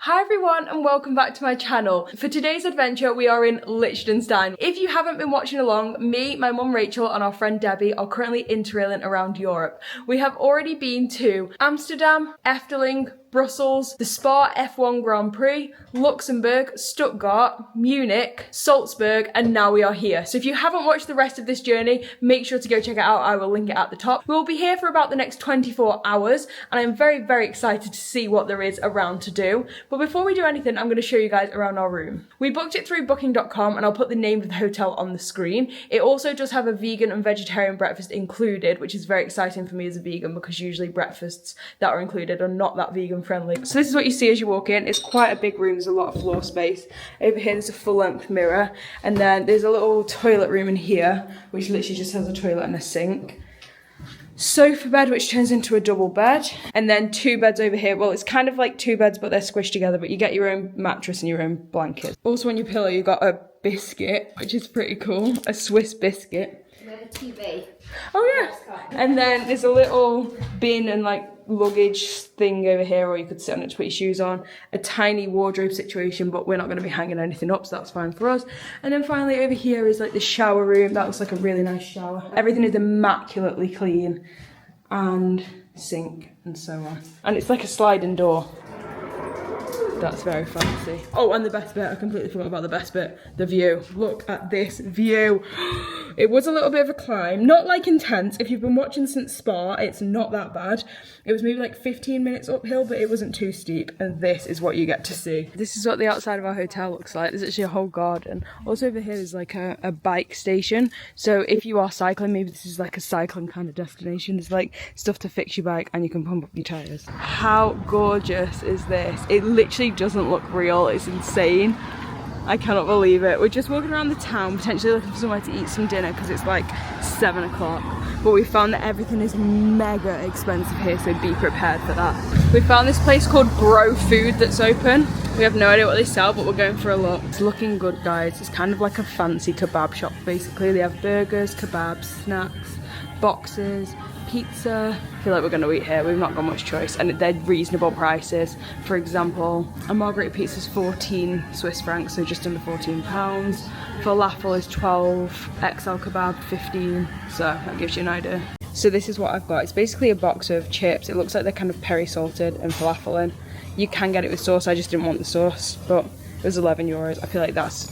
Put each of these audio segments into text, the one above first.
Hi everyone and welcome back to my channel. For today's adventure we are in Liechtenstein. If you haven't been watching along, me, my mum Rachel and our friend Debbie are currently interrailing around Europe. We have already been to Amsterdam, Efteling, Brussels, the Spa F1 Grand Prix, Luxembourg, Stuttgart, Munich, Salzburg, and now we are here. So if you haven't watched the rest of this journey, make sure to go check it out. I will link it at the top. We will be here for about the next 24 hours, and I'm very, very excited to see what there is around to do. But before we do anything, I'm going to show you guys around our room. We booked it through booking.com, and I'll put the name of the hotel on the screen. It also does have a vegan and vegetarian breakfast included, which is very exciting for me as a vegan because usually breakfasts that are included are not that vegan friendly. So this is what you see as you walk in. It's quite a big room. There's a lot of floor space. Over here there's a full-length mirror, and then there's a little toilet room in here which literally just has a toilet and a sink. Sofa bed which turns into a double bed, and then two beds over here. Well, it's kind of like two beds but they're squished together, but you get your own mattress and your own blanket. Also on your pillow you got a biscuit, which is pretty cool, a Swiss biscuit. With a TV. Oh yeah. And then there's a little bin and like luggage thing over here, or you could sit on it to put your shoes on. A tiny wardrobe situation, but we're not going to be hanging anything up, so that's fine for us. And then finally over here is like the shower room. That looks like a really nice shower. Everything is immaculately clean, and sink and so on. And it's like a sliding door. That's very fancy. Oh, and the best bit, I completely forgot about the best bit, the view. Look at this view. It was a little bit of a climb, not like intense. If you've been watching since Spa, it's not that bad. It was maybe like 15 minutes uphill, but it wasn't too steep. And this is what you get to see. This is what the outside of our hotel looks like. There's actually a whole garden. Also over here is like a bike station. So if you are cycling, maybe this is like a cycling kind of destination. There's like stuff to fix your bike and you can pump up your tyres. How gorgeous is this? It literally doesn't look real. It's insane. I cannot believe it. We're just walking around the town, potentially looking for somewhere to eat some dinner because it's like 7 o'clock. But we found that everything is mega expensive here, so be prepared for that. We found this place called Bro Food that's open. We have no idea what they sell, but we're going for a look. It's looking good, guys. It's kind of like a fancy kebab shop, basically. They have burgers, kebabs, snacks, boxes, pizza. I feel like we're going to eat here. We've not got much choice, and they're reasonable prices. For example, a margherita pizza is 14 Swiss francs, so just under £14. Falafel is 12, XL kebab 15, so that gives you an idea. So this is what I've got. It's basically a box of chips. It looks like they're kind of peri-salted and falafel in. You can get it with sauce. I just didn't want the sauce, but it was 11 euros. I feel like that's,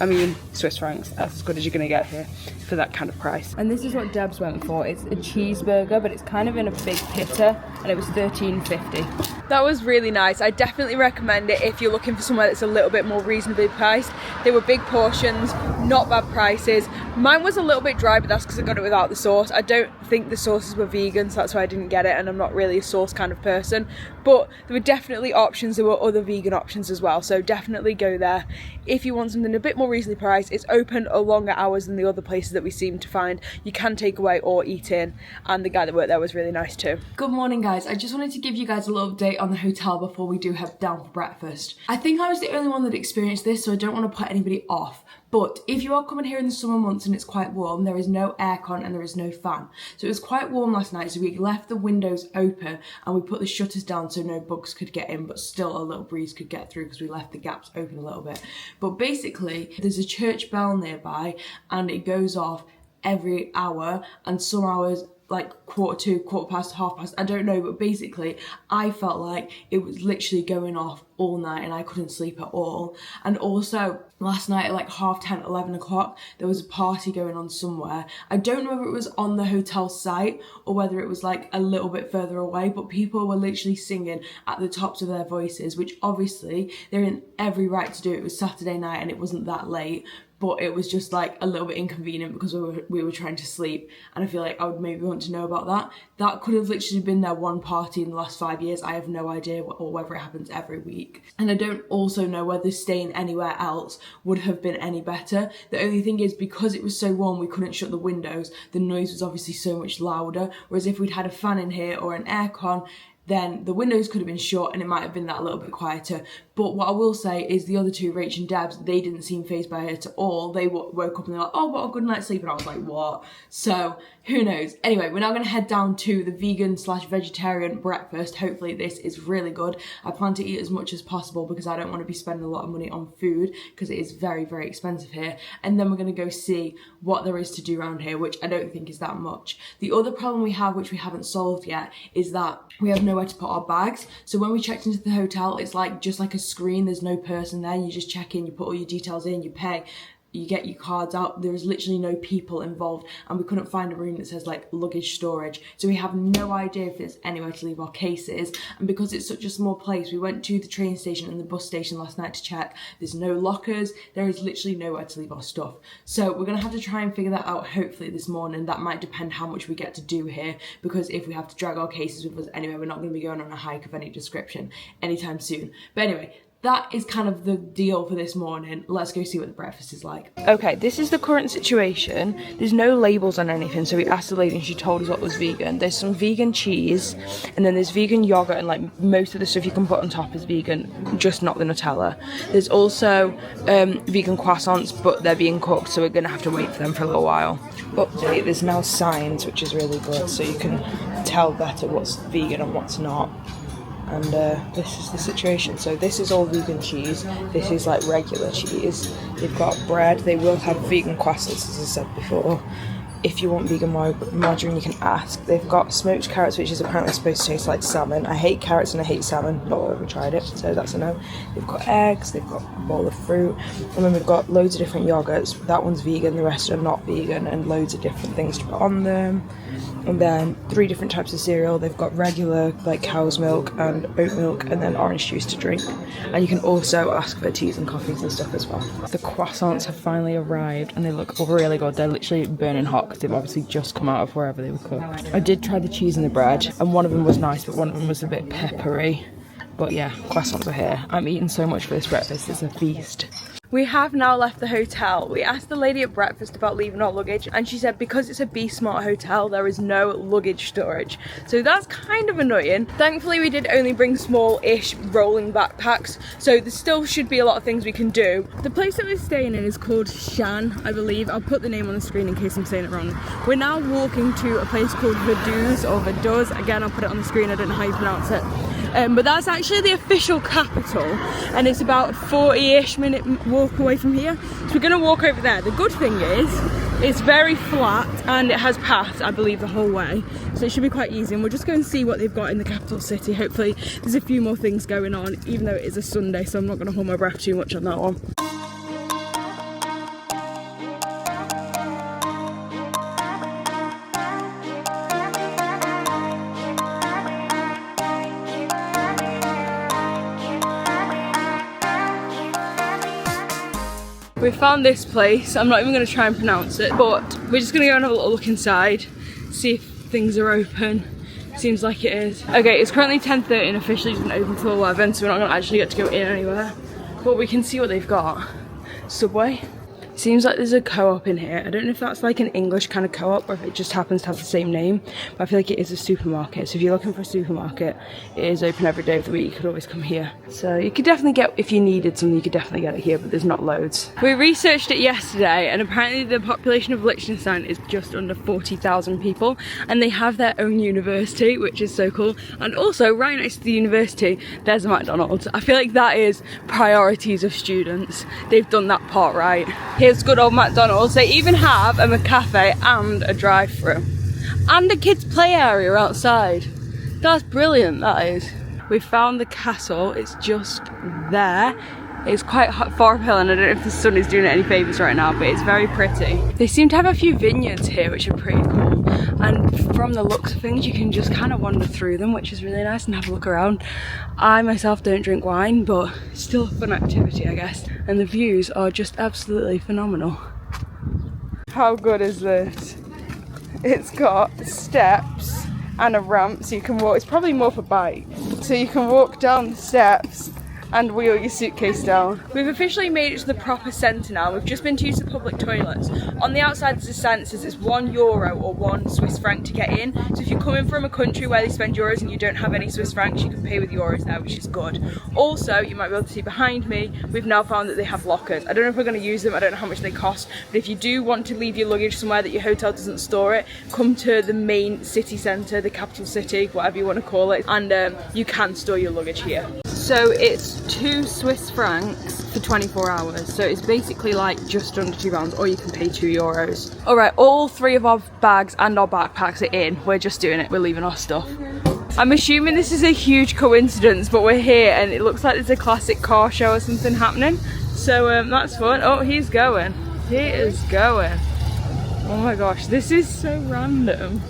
Swiss francs, that's as good as you're gonna get here for that kind of price. And this is what Debs went for. It's a cheeseburger, but it's kind of in a big pitta, and it was $13.50. That was really nice. I definitely recommend it if you're looking for somewhere that's a little bit more reasonably priced. They were big portions, not bad prices. Mine was a little bit dry, but that's because I got it without the sauce. I don't think the sauces were vegan, so that's why I didn't get it, and I'm not really a sauce kind of person. But there were definitely options. There were other vegan options as well, so definitely go there if you want something a bit more reasonably priced. It's open at longer hours than the other places that we seem to find. You can take away or eat in, and the guy that worked there was really nice too. Good morning, guys. I just wanted to give you guys a little update on the hotel before we do head down for breakfast. I think I was the only one that experienced this, so I don't want to put anybody off. But if you are coming here in the summer months and it's quite warm, there is no aircon and there is no fan. So it was quite warm last night, so we left the windows open and we put the shutters down so no bugs could get in, but still a little breeze could get through because we left the gaps open a little bit. But basically, there's a church bell nearby and it goes off every hour, and some hours like 1:45, 1:15, I don't know, but basically I felt like it was literally going off all night and I couldn't sleep at all. And also last night at like 10:30, 11 o'clock, there was a party going on somewhere. I don't know if it was on the hotel site or whether it was like a little bit further away, but people were literally singing at the tops of their voices, which obviously they're in every right to do. It was Saturday night and it wasn't that late, but it was just like a little bit inconvenient because we were trying to sleep, and I feel like I would maybe want to know about that. That could have literally been their one party in the last 5 years. I have no idea, or whether it happens every week. And I don't also know whether staying anywhere else would have been any better. The only thing is, because it was so warm, we couldn't shut the windows. The noise was obviously so much louder, whereas if we'd had a fan in here or an aircon, then the windows could have been shut and it might have been that little bit quieter. But what I will say is the other two, Rach and Debs, they didn't seem fazed by it at all. They woke up and they're like, oh, what a good night's sleep. And I was like, what? So who knows? Anyway, we're now going to head down to the vegan/vegetarian breakfast. Hopefully this is really good. I plan to eat as much as possible because I don't want to be spending a lot of money on food because it is very, very expensive here. And then we're going to go see what there is to do around here, which I don't think is that much. The other problem we have, which we haven't solved yet, is that we have nowhere to put our bags. So when we checked into the hotel, it's like just like a screen. There's no person there. You just check in, you put all your details in, you pay, you get your cards out. There is literally no people involved, and we couldn't find a room that says like luggage storage. So we have no idea if there's anywhere to leave our cases. And because it's such a small place, we went to the train station and the bus station last night to check. There's no lockers. There is literally nowhere to leave our stuff. So we're gonna have to try and figure that out hopefully this morning. That might depend how much we get to do here, because if we have to drag our cases with us anyway, we're not gonna be going on a hike of any description anytime soon. But anyway, that is kind of the deal for this morning. Let's go see what the breakfast is like. Okay, this is the current situation. There's no labels on anything, so we asked the lady and she told us what was vegan. There's some vegan cheese, and then there's vegan yogurt, and like most of the stuff you can put on top is vegan, just not the Nutella. There's also vegan croissants, but they're being cooked, so we're gonna have to wait for them for a little while. Update, there's now signs, which is really good, so you can tell better what's vegan and what's not. And this is the situation. So this is all vegan cheese. This is like regular cheese. They've got bread. They will have vegan croissants, as I said before. If you want vegan margarine, you can ask. They've got smoked carrots, which is apparently supposed to taste like salmon. I hate carrots and I hate salmon. Not ever tried it, so that's a no. They've got eggs. They've got a bowl of fruit, and then we've got loads of different yogurts. That one's vegan. The rest are not vegan, and loads of different things to put on them. And then 3 different types of cereal. They've got regular, like cow's milk and oat milk, and then orange juice to drink. And you can also ask for teas and coffees and stuff as well. The croissants have finally arrived, and they look really good. They're literally burning hot because they've obviously just come out of wherever they were cooked. I did try the cheese and the bread, and one of them was nice, but one of them was a bit peppery. But yeah, croissants are here. I'm eating so much for this breakfast. It's a feast. We have now left the hotel. We asked the lady at breakfast about leaving our luggage, and she said because it's a Be Smart hotel, there is no luggage storage. So that's kind of annoying. Thankfully, we did only bring small-ish rolling backpacks, so there still should be a lot of things we can do. The place that we're staying in is called Shan, I believe. I'll put the name on the screen in case I'm saying it wrong. We're now walking to a place called Vaduz or Vaduz. Again, I'll put it on the screen. I don't know how you pronounce it. But that's actually the official capital, and it's about 40-ish minute walk away from here. So we're gonna walk over there. The good thing is it's very flat and it has paths, I believe, the whole way, so it should be quite easy. And we'll just go and see what they've got in the capital city. Hopefully there's a few more things going on, even though it is a Sunday, so I'm not gonna hold my breath too much on that one. We found this place. I'm not even going to try and pronounce it, but we're just going to go and have a little look inside, see if things are open. Seems like it is. Okay, it's currently 10:30 and officially doesn't open till 11, so we're not going to actually get to go in anywhere. But we can see what they've got. Subway. Seems like there's a co-op in here. I don't know if that's like an English kind of co-op or if it just happens to have the same name, but I feel like it is a supermarket. So if you're looking for a supermarket, it is open every day of the week. You could always come here. So you could definitely get, if you needed something, you could definitely get it here, but there's not loads. We researched it yesterday, and apparently the population of Liechtenstein is just under 40,000 people, and they have their own university, which is so cool. And also right next to the university, there's a McDonald's. I feel like that is priorities of students. They've done that part right. Here's good old McDonald's. They even have a McCafe and a drive-through. And a kids' play area outside. That's brilliant, that is. We found the castle. It's just there. It's quite far uphill, and I don't know if the sun is doing it any favours right now, but it's very pretty. They seem to have a few vineyards here, which are pretty cool. And from the looks of things, you can just kind of wander through them, which is really nice, and have a look around. I myself don't drink wine, but still a fun activity, I guess. And the views are just absolutely phenomenal. How good is this? It's got steps and a ramp, so you can walk. It's probably more for bikes. So you can walk down the steps and wheel your suitcase down. We've officially made it to the proper centre now. We've just been to use the public toilets. On the outside there's a sign that says it's €1 or 1 Swiss franc to get in. So if you're coming from a country where they spend euros and you don't have any Swiss francs, you can pay with euros there, which is good. Also, you might be able to see behind me, we've now found that they have lockers. I don't know if we're going to use them, I don't know how much they cost, but if you do want to leave your luggage somewhere that your hotel doesn't store it, come to the main city centre, the capital city, whatever you want to call it, and you can store your luggage here. So it's 2 Swiss francs for 24 hours. So it's basically like just under £2, or you can pay €2. All right, all 3 of our bags and our backpacks are in. We're just doing it, we're leaving our stuff. I'm assuming this is a huge coincidence, but we're here and it looks like there's a classic car show or something happening. So that's fun. Oh, he's going. He is going. Oh my gosh, this is so random.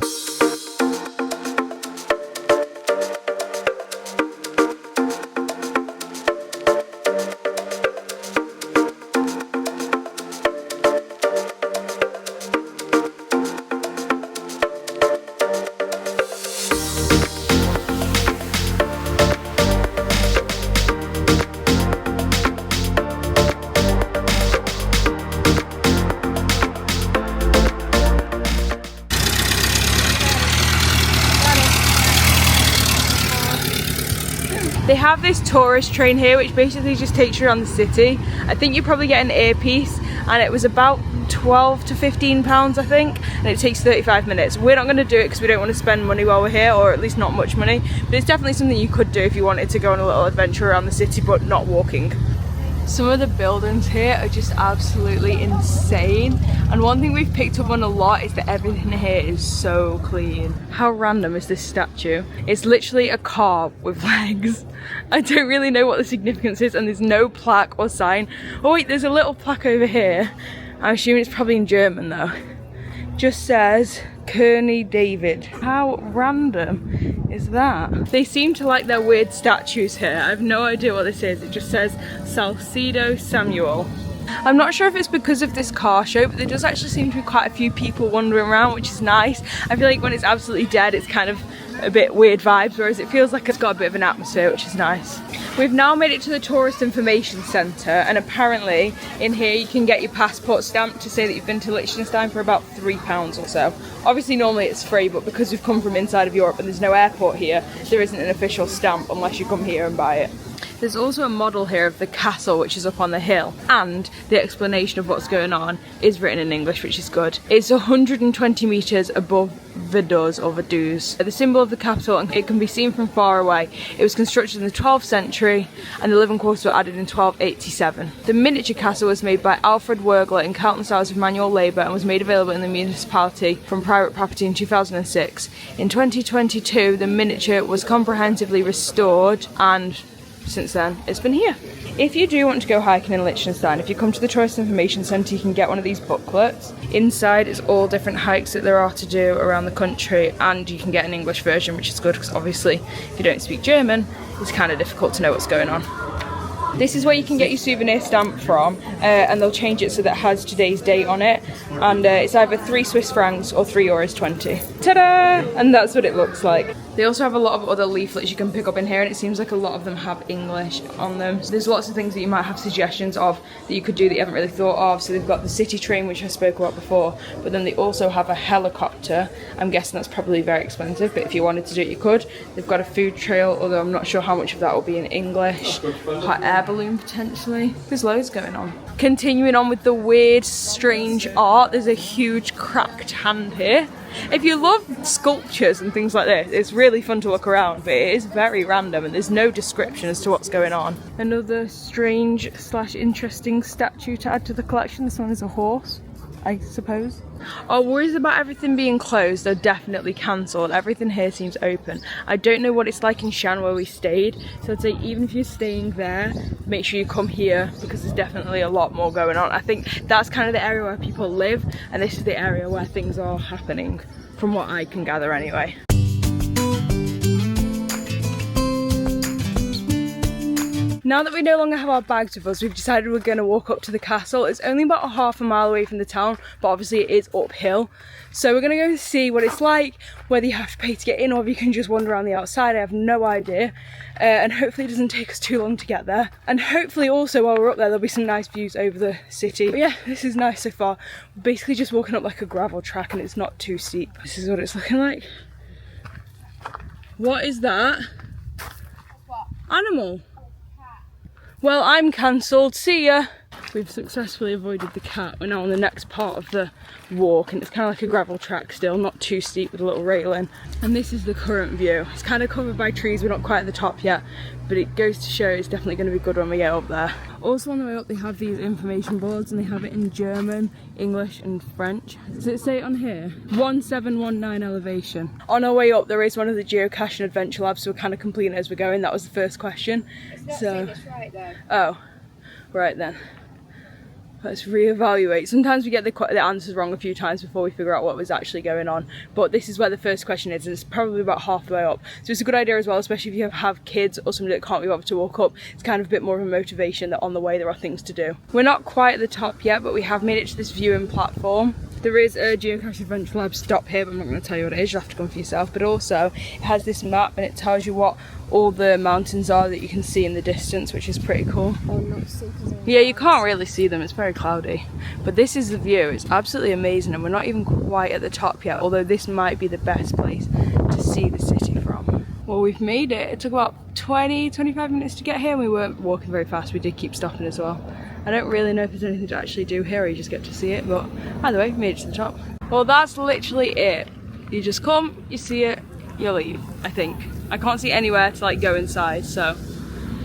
They have this tourist train here which basically just takes you around the city. I think you probably get an earpiece and it was about £12 to £15 I think, and it takes 35 minutes. We're not going to do it because we don't want to spend money while we're here, or at least not much money, but it's definitely something you could do if you wanted to go on a little adventure around the city but not walking. Some of the buildings here are just absolutely insane, and one thing we've picked up on a lot is that everything here is so clean. How random is this statue? It's literally a car with legs. I don't really know what the significance is, and there's no plaque or sign. Oh wait, there's a little plaque over here. I'm assuming it's probably in German though. Just says König David. How random is that? They seem to like their weird statues here. I have no idea what this is. It just says Salcedo Samuel. I'm not sure if it's because of this car show, but there does actually seem to be quite a few people wandering around, which is nice. I feel like when it's absolutely dead, it's kind of a bit weird vibes, whereas it feels like it's got a bit of an atmosphere, which is nice. We've now made it to the Tourist Information Centre, and apparently in here you can get your passport stamped to say that you've been to Liechtenstein for about £3 or so. Obviously normally it's free, but because we've come from inside of Europe and there's no airport here, there isn't an official stamp unless you come here and buy it. There's also a model here of the castle which is up on the hill, and the explanation of what's going on is written in English, which is good. It's 120 metres above Vaduz or Vaduz, the symbol of the capital, and it can be seen from far away. It was constructed in the 12th century and the living quarters were added in 1287. The miniature castle was made by Alfred Wergler in countless hours of manual labour and was made available in the municipality from private property in 2006. In 2022 the miniature was comprehensively restored, and since then it's been here. If you do want to go hiking in Liechtenstein, if you come to the Tourist Information Centre, you can get one of these booklets. Inside is all different hikes that there are to do around the country, and you can get an English version, which is good because obviously if you don't speak German, it's kind of difficult to know what's going on. This is where you can get your souvenir stamp from, and they'll change it so that it has today's date on it, and it's either 3 Swiss francs or €3.20. Ta-da! And that's what it looks like. They also have a lot of other leaflets you can pick up in here, and it seems like a lot of them have English on them. So there's lots of things that you might have suggestions of that you could do that you haven't really thought of. So they've got the city train, which I spoke about before, but then they also have a helicopter. I'm guessing that's probably very expensive, but if you wanted to do it, you could. They've got a food trail, although I'm not sure how much of that will be in English. Hot air balloon potentially. There's loads going on. Continuing on with the weird, strange art, there's a huge cracked hand here. If you love sculptures and things like this, it's really fun to look around, but it is very random and there's no description as to what's going on. Another strange / interesting statue to add to the collection. This one is a horse, I suppose. Our worries about everything being closed are definitely cancelled. Everything here seems open. I don't know what it's like in Shan where we stayed, so I'd say even if you're staying there, make sure you come here because there's definitely a lot more going on. I think that's kind of the area where people live, and this is the area where things are happening, from what I can gather anyway. Now that we no longer have our bags with us, we've decided we're going to walk up to the castle. It's only about a half a mile away from the town, but obviously it is uphill. So we're going to go and see what it's like, whether you have to pay to get in or if you can just wander around the outside. I have no idea. And hopefully it doesn't take us too long to get there. And hopefully also while we're up there, there'll be some nice views over the city. But yeah, this is nice so far. We're basically just walking up like a gravel track and it's not too steep. This is what it's looking like. What is that? What? Animal. Well, I'm cancelled. See ya. We've successfully avoided the cat. We're now on the next part of the walk and it's kind of like a gravel track still, not too steep with a little railing. And this is the current view. It's kind of covered by trees, we're not quite at the top yet, but it goes to show it's definitely going to be good when we get up there. Also on the way up they have these information boards and they have it in German, English and French. Does it say it on here? 1719 elevation. On our way up there is one of the geocaching adventure labs, so we're kind of completing it as we're going. That was the first question. It's not right though. Oh, right then. Let's reevaluate. Sometimes we get the answers wrong a few times before we figure out what was actually going on. But this is where the first question is, and it's probably about half the way up. So it's a good idea as well, especially if you have kids or somebody that can't be bothered to walk up. It's kind of a bit more of a motivation that on the way there are things to do. We're not quite at the top yet, but we have made it to this viewing platform. There is a Geocache Adventure Lab stop here, but I'm not going to tell you what it is, you'll have to go for yourself. But also, it has this map and it tells you what all the mountains are that you can see in the distance, which is pretty cool. Yeah, you can't really see them, it's very cloudy. But this is the view, it's absolutely amazing, and we're not even quite at the top yet, although this might be the best place to see the city from. Well, we've made it. It took about 20-25 minutes to get here, and we weren't walking very fast, we did keep stopping as well. I don't really know if there's anything to actually do here, or you just get to see it, but either way, we made it to the top. Well, that's literally it. You just come, you see it, you leave, I think. I can't see anywhere to like go inside, so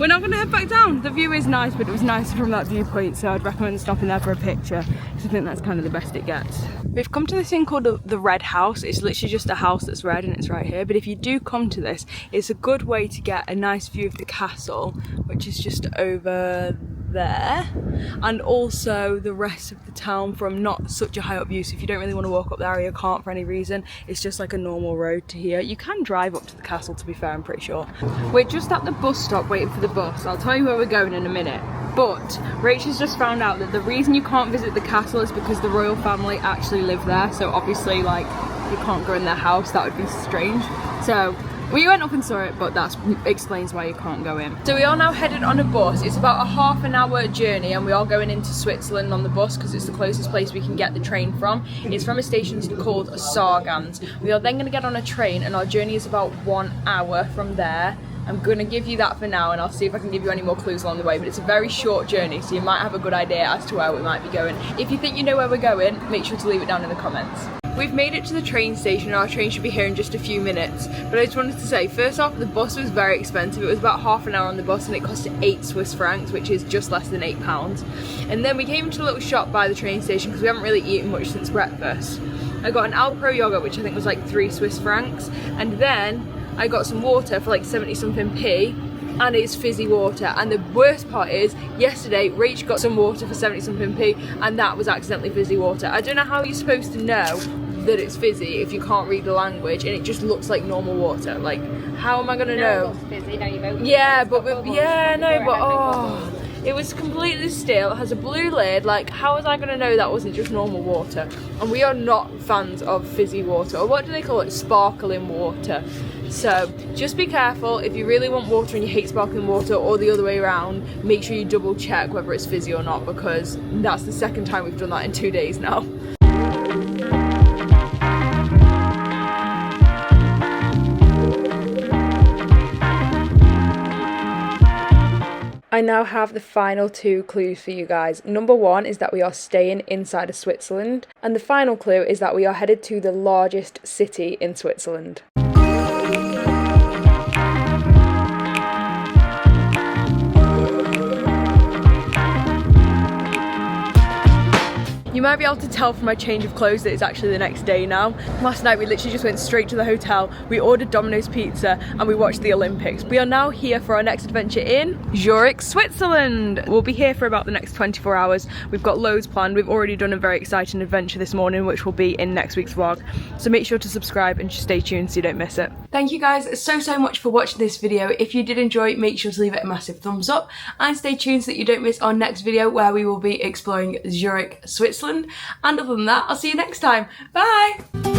we're not going to head back down. The view is nice, but it was nicer from that viewpoint, so I'd recommend stopping there for a picture, because I think that's kind of the best it gets. We've come to this thing called the Red House. It's literally just a house that's red and it's right here, but if you do come to this, it's a good way to get a nice view of the castle, which is just over there, and also the rest of the town from not such a high up view. So if you don't really want to walk up there or you can't for any reason, it's just like a normal road to here. You can drive up to the castle, to be fair, I'm pretty sure. We're just at the bus stop waiting for the bus. I'll tell you where we're going in a minute. But Rachel's just found out that the reason you can't visit the castle is because the royal family actually live there, so obviously like you can't go in their house, that would be strange. So we went up and saw it, but that explains why you can't go in. So we are now headed on a bus. It's about a half an hour journey and we are going into Switzerland on the bus because it's the closest place we can get the train from. It's from a station called Sargans. We are then going to get on a train and our journey is about 1 hour from there. I'm going to give you that for now and I'll see if I can give you any more clues along the way, but it's a very short journey, so you might have a good idea as to where we might be going. If you think you know where we're going, make sure to leave it down in the comments. We've made it to the train station and our train should be here in just a few minutes, but I just wanted to say, first off, the bus was very expensive. It was about half an hour on the bus and it cost 8 Swiss francs, which is just less than £8. And then we came into a little shop by the train station because we haven't really eaten much since breakfast. I got an Alpro yogurt, which I think was like 3 Swiss francs, and then I got some water for like 70 something p, and it's fizzy water. And the worst part is, yesterday Rach got some water for 70 something p and that was accidentally fizzy water. I don't know how you're supposed to know that it's fizzy if you can't read the language and it just looks like normal water. Like, how am I gonna know? It looks fizzy, now you've opened yeah, it, but oh, it was completely still. It has a blue lid. Like, how was I gonna know that wasn't just normal water? And we are not fans of fizzy water, or what do they call it? Sparkling water. So just be careful. If you really want water and you hate sparkling water, or the other way around, make sure you double check whether it's fizzy or not, because that's the second time we've done that in 2 days now. I now have the final 2 clues for you guys. Number 1 is that we are staying inside of Switzerland, and the final clue is that we are headed to the largest city in Switzerland. You You might be able to tell from my change of clothes that it's actually the next day now. Last night we literally just went straight to the hotel, we ordered Domino's pizza and we watched the Olympics. We are now here for our next adventure in Zurich, Switzerland. We'll be here for about the next 24 hours. We've got loads planned. We've already done a very exciting adventure this morning, which will be in next week's vlog. So make sure to subscribe and stay tuned so you don't miss it. Thank you guys so much for watching this video. If you did enjoy, make sure to leave it a massive thumbs up and stay tuned so that you don't miss our next video where we will be exploring Zurich, Switzerland. And other than that, I'll see you next time. Bye!